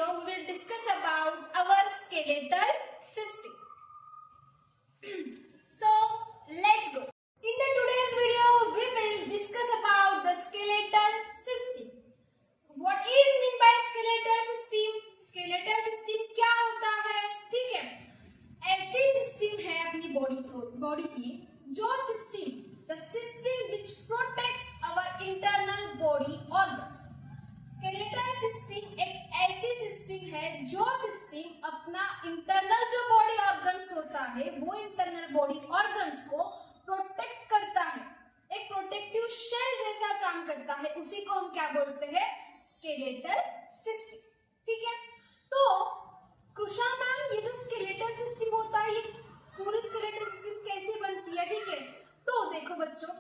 video, we will discuss about our skeletal system. So, let's go. In the today's video, we will discuss about the skeletal system. What is mean by skeletal system? Skeletal system क्या होता है? ठीक है, ऐसी system है अपनी body की जो system, the system which protects our internal body organs. Skeletal system एक ऐसी सिस्टम है जो सिस्टम अपना इंटरनल जो बॉडी ऑर्गन्स होता है वो इंटरनल बॉडी ऑर्गन्स को प्रोटेक्ट करता है, एक प्रोटेक्टिव शेल जैसा काम करता है, उसी को हम क्या बोलते हैं? Skeletal system. ठीक है, तो कृषा मैम, ये जो स्केलेटल सिस्टम होता है ये पूरी स्केलेटल सिस्टम कैसे बनती है? ठीक है, तो देखो बच्चों,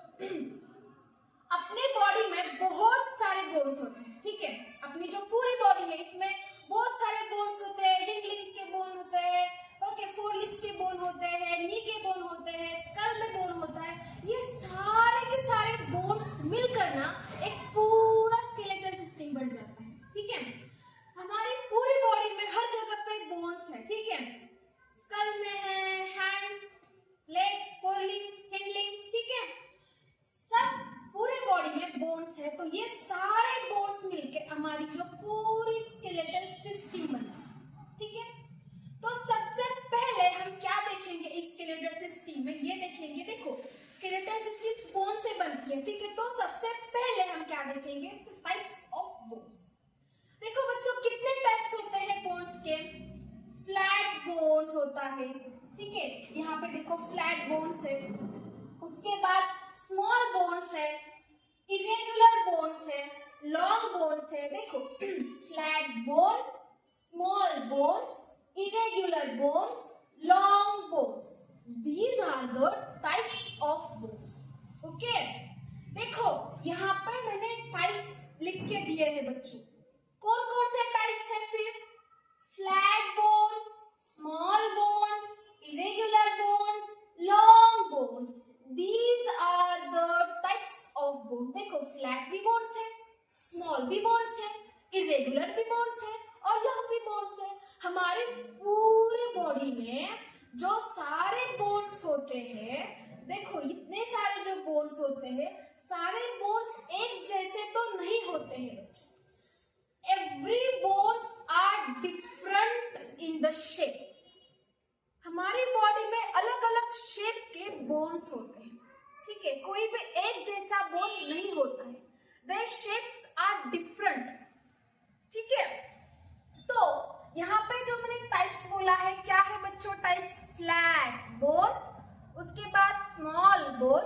अपने बॉडी में बहुत सारे बोन्स होते हैं। ठीक है, अपनी जो पूरी बॉडी है इसमें बहुत सारे बोन्स होते हैं, हिंड लिम्स के बोन होते हैं, ओके, फोर लिम्स के बोन होते हैं, नी के बोन होते हैं, स्कल में बोन होता है। ये सारे के सारे बोन्स मिलकर ना एक पूरा स्केलेटल सिस्टम बन जाता है। ठीक है, हमारी पूरी बॉडी में हर जगह पे बोन्स है। ठीक है, स्कल में है, hands, legs, four limbs, hind limbs, ठीक है, सब पूरे बॉडी में बोन्स है। तो ये सारे बोन्स मिलकर हमारी जो पूरी स्केलेटल सिस्टम बनती है। ठीक है, तो सबसे पहले हम क्या देखेंगे इस स्केलेटल सिस्टम में? ये देखेंगे, देखो स्केलेटल सिस्टम बोन से बनती है। ठीक है, तो सबसे पहले हम क्या देखेंगे? तो टाइप्स ऑफ बोन्स। देखो बच्चों, कितने टाइप्स होते हैं बोन्स के? फ्लैट बोन्स होता है। ठीक है, यहाँ पे देखो फ्लैट बोन्स है, उसके बाद स्मॉल बोन्स है, इरेगुलर बोन्स है, लॉन्ग बोन्स है। देखो flat bone, small bones, irregular bones, long bones. These are the types of bones. Okay? देखो यहाँ पर मैंने टाइप्स लिख के दिए हैं बच्चों। कौन कौन से टाइप्स है फिर? Flat bone, small bones, irregular bones, long bones. These are the types of bones. देखो फ्लैट भी बोन्स है, स्मॉल भी बोन्स है, irregular भी बोन्स है और लॉन्ग भी बोन्स है। हमारे पूरे बॉडी में जो सारे बोन्स होते हैं, देखो इतने सारे जो बोन्स होते हैं, सारे बोन्स एक जैसे तो नहीं होते हैं बच्चों। Every bones are different in the shape. हमारी बॉडी में अलग अलग शेप के बोन्स होते हैं। ठीक है, कोई भी एक जैसा बोन नहीं होता है, देयर शेप्स आर डिफरेंट। ठीक है, तो यहाँ पे जो मैंने टाइप्स बोला है, क्या है बच्चों टाइप्स? फ्लैट बोन, उसके बाद स्मॉल बोन,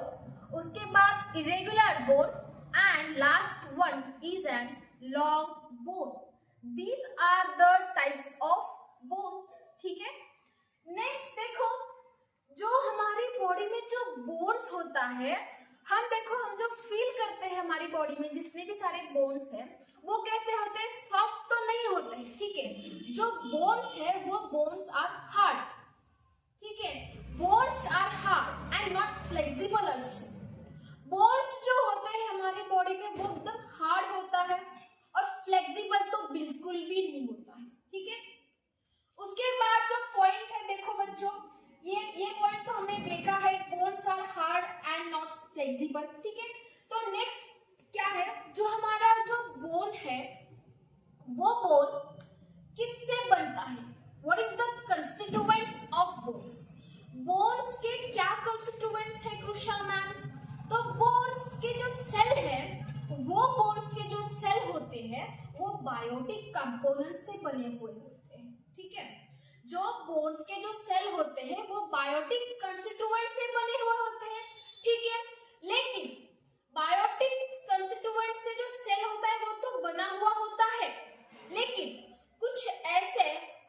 उसके बाद irregular bone and last one is an long bone. These are the types of bones. ठीक है, नेक्स्ट देखो, जो हमारी बॉडी में जो बोन्स होता है, हम देखो हम जो फील करते हैं हमारी बॉडी में जितने भी सारे बोन्स हैं वो कैसे होते हैं? सॉफ्ट तो नहीं होते हैं। ठीक है, जो बोन्स है वो बोन्स आर हार्ड। ठीक है, bones are hard and not flexible also. Bones जो होते हैं हमारी बॉडी में वो एकदम हार्ड होता है और फ्लेक्सिबल तो बिल्कुल भी नहीं होता है। ठीक है, उसके बाद जो पॉइंट है, देखो बच्चों, ये पॉइंट तो हमने देखा है, bones are hard and not flexible. ठीक है, तो नेक्स्ट क्या है? जो हमारा जो बोन है वो बोन किससे बनता है? What is the constituents of bones? Bones के क्या कंस्टिट्यूएंट्स है कृषा मैम? तो बोन्स के जो सेल है, वो बोन्स के जो सेल होते हैं वो बायोटिक कंपोनेंट से बने हुए होते हैं। ठीक है, जो बोन्स के जो सेल होते हैं वो बायोटिक कंस्टिट्यूएंट से बने हुए होते हैं। ठीक है, लेकिन बायोटिक कंस्टिट्यूएंट से जो सेल होता है वो तो बना हुआ होता है, लेकिन कुछ ऐसे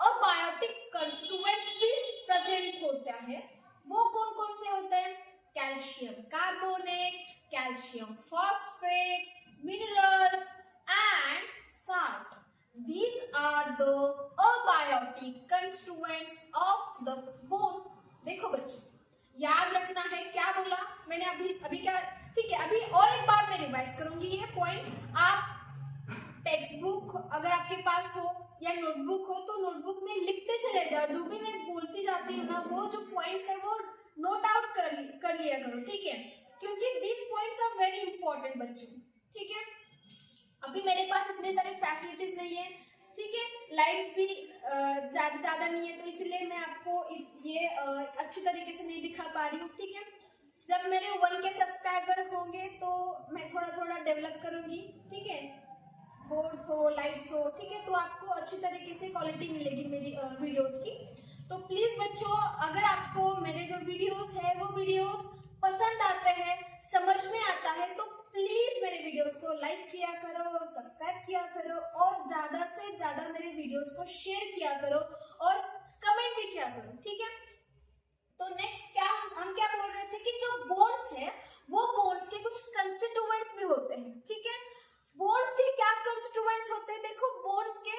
अबायोटिक कंस्टिट्यूएंट्स भी प्रेजेंट होता है। वो कौन कौन से होते हैं? Calcium carbonate, calcium phosphate, minerals and salt. These are the abiotic constituents of the bone. देखो बच्चों, याद रखना है क्या बोला मैंने अभी क्या? ठीक है, अभी और एक बार मैं रिवाइज करूंगी ये पॉइंट। आप टेक्स्ट बुक अगर आपके पास हो या नोटबुक हो तो नोटबुक में लिखते चले जाओ, जो भी मैं बोलती जाती हूँ ना वो जो पॉइंट्स है वो नोट आउट कर लिया करो, ठीक है, क्योंकि this points are very important बच्चों, ठीक है। अभी मेरे पास इतने सारे फैसिलिटीज नहीं है, ठीक है, लाइट्स भी ज्यादा नहीं है, तो इसलिए मैं आपको ये अच्छी तरीके से नहीं दिखा पा रही हूँ, ठीक है। जब मेरे 1K सब्सक्राइबर होंगे तो मैं थोड़ा थोड़ा डेवलप करूंगी, ठीक है, बोर्ड्स हो, लाइट्स हो, ठीक है, तो आपको अच्छी तरीके से क्वालिटी मिलेगी मेरी वीडियोस की। तो प्लीज बच्चों, अगर आपको मेरे जो वीडियोस है वो वीडियोस पसंद आते हैं, समझ में आता है, तो प्लीज मेरे वीडियोस को लाइक किया करो, सब्सक्राइब किया करो और ज्यादा से ज्यादा मेरे वीडियोस को शेयर किया करो और कमेंट भी किया करो, ठीक है। तो नेक्स्ट हम क्या बोल रहे थे कि जो बोन्स है वो बोन्स के कुछ कंस्टिट्यूएंट्स भी होते हैं, ठीक है। बोन्स के क्या कंस्टिट्यूएंट्स होते हैं, देखो बोन्स के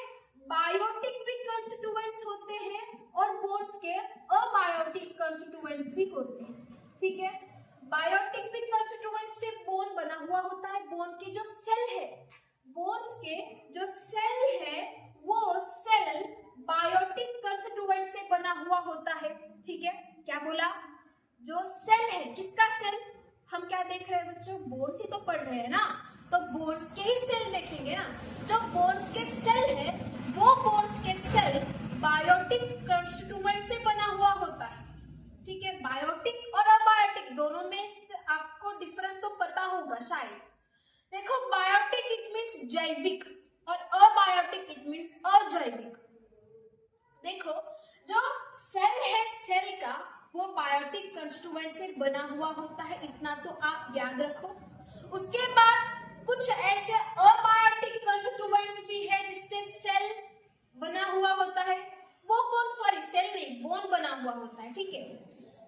बायोटिक भी कंस्टिट्यूएंट्स होते हैं और बोन्स के अबायोटिक कंस्टिट्यूएंट्स भी होते हैं, ठीक है। बायोटिक भी कंस्टिट्यूएंट्स से बोन बना हुआ होता है, बोन के जो सेल है, बोन्स के जो सेल है वो सेल बायोटिक कंस्टिट्यूएंट से बना हुआ होता है, ठीक है। क्या बोला, जो सेल है, किसका सेल, हम क्या देख रहे हैं बच्चों, बोन्स ही तो पढ़ रहे हैं ना, तो बोन्स के ही सेल देखेंगे ना। जो बोन्स के सेल है वो बोन्स के सेल बायोटिक कंस्टिट्यूएंट से बना हुआ होता है, ठीक है। बायोटिक और अबायोटिक दोनों में आपको डिफरेंस तो पता होगा शायद। देखो बायोटिक इट मीन्स जैविक और अबायोटिक इट मीन्स अजैविक। देखो जो सेल है सेल का वो बायोटिक कंस्टिट्यूएंट से बना हुआ होता है, इतना तो आप याद रखो। उसके बाद कुछ ऐसे अबायोटिक कंस्टिट्यूएंट्स भी है जिससे सेल बना हुआ होता है, वो कौन, सॉरी सेल नहीं, बोन बना हुआ होता है, ठीक है।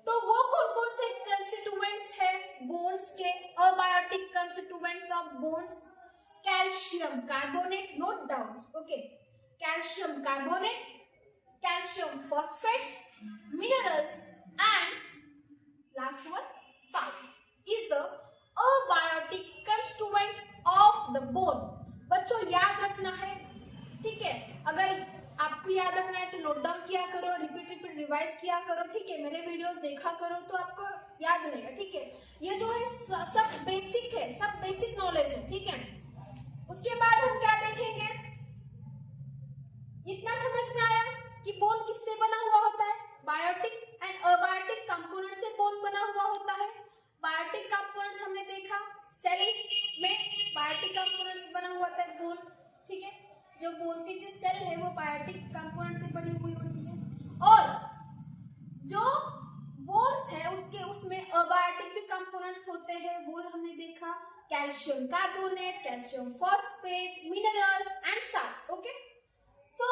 तो वो कौन कौन से कंस्टिट्यूएंट्स है बोन्स के, abiotic constituents of bones, calcium carbonate, note down, okay, calcium carbonate, calcium phosphate, minerals and last one salt is the abiotic constituents of the bone। बच्चों याद रखना है, ठीक है, अगर आपको याद रखना है तो नोट डाउन किया करो, रिपीट रिवाइज किया करो, ठीक है, मेरे वीडियोस देखा करो तो आपको याद रहेगा, ठीक है। ये जो है सब बेसिक है, सब बेसिक नॉलेज है, ठीक है। उसके बाद हम क्या देखेंगे, इतना समझ में आया कि बोन किससे बना हुआ होता है, बायोटिक एंड अबायोटिक कंपोनेंट से बोन बना हुआ होता है। बायोटिक कंपोनेंट्स हमने देखा, सेल में बायोटिक कंपोनेंट्स बना हुआ होता है बोन, ठीक है, जो बोन की जो सेल है वो बायोटिक कंपोनेंट से बनी हुई होती है। और जो बोन्स है उसमें अबायोटिक भी कंपोनेंट्स होते हैं, वो हमने देखा, calcium carbonate, calcium phosphate, minerals and salt, okay. So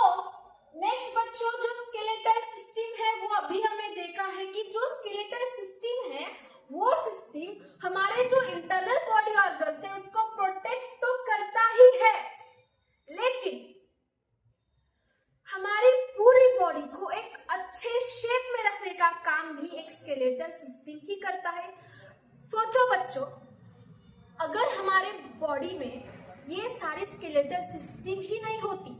next बच्चों, जो स्केलेटल सिस्टम है वो अभी हमने देखा है कि जो स्केलेटल सिस्टम है वो सिस्टम हमारे जो इंटरनल बॉडी ऑर्गन्स है उसको प्रोटेक्ट तो करता ही है, लेकिन हमारी पूरी बॉडी को एक अच्छे शेप में रखने का काम भी एक स्केलेटल सिस्टम ही करता है। सोचो बच्चों, अगर हमारे बॉडी में ये सारी स्केलेटल सिस्टम ही नहीं होती,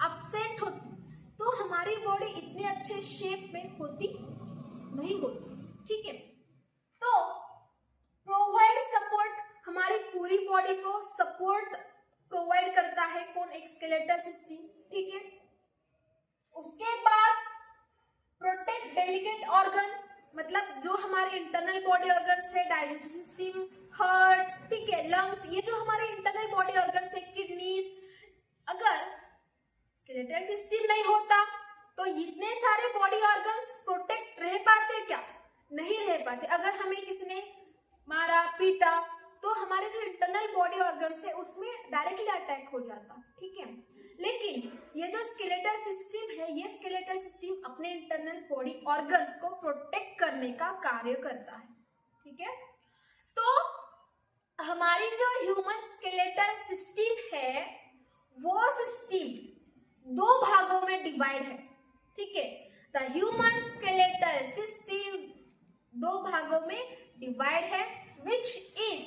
एब्सेंट होती, तो हमारी बॉडी इतने अच्छे शेप में होती नहीं होती, ठीक है। तो प्रोवाइड सपोर्ट, हमारी पूरी बॉडी को सपोर्ट प्रोवाइड करता है कौन, एक स्केलेटल सिस्टम, ठीक है। उसके बाद प्रोटेक्ट डेलिकेट ऑर्गन, मतलब जो हमारे इंटरनल बॉडी ऑर्गन से, डाइजेस्टिव सिस्टम, हार्ट, ठीक है, लंग्स, ये जो हमारे इंटरनल बॉडी ऑर्गन से, किडनीज, अगर स्केलेटल सिस्टम नहीं होता तो इतने सारे बॉडी ऑर्गन्स प्रोटेक्ट रह पाते क्या, नहीं रह पाते। अगर हमें किसने मारा, पीटा, तो हमारे जो इंटरनल बॉडी ऑर्गन्स है उसमें डायरेक्टली अटैक हो जाता, ठीक है। लेकिन ये जो स्केलेटल सिस्टम है, ये स्केलेटल सिस्टम अपने इंटरनल बॉडी ऑर्गन्स को प्रोटेक्ट करने का कार्य करता है, ठीक है। तो हमारी जो ह्यूमन स्केलेटल सिस्टम है वो सिस्टम दो भागों में डिवाइड है, ठीक है। द ह्यूमन स्केलेटल सिस्टम दो भागों में डिवाइड है, which is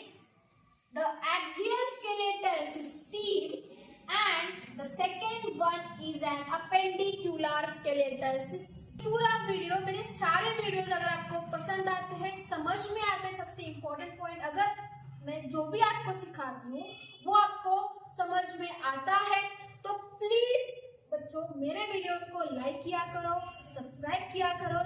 the axial skeletal system and the second one is an skeletal system. पूरा वीडियो, मेरे सारे वीडियोस अगर आपको पसंद आते हैं, समझ में आते हैं, सबसे इम्पोर्टेंट पॉइंट, अगर मैं जो भी आपको सिखाती हूँ वो आपको समझ में आता है, तो प्लीज बच्चों मेरे वीडियोस को लाइक किया करो, सब्सक्राइब किया करो।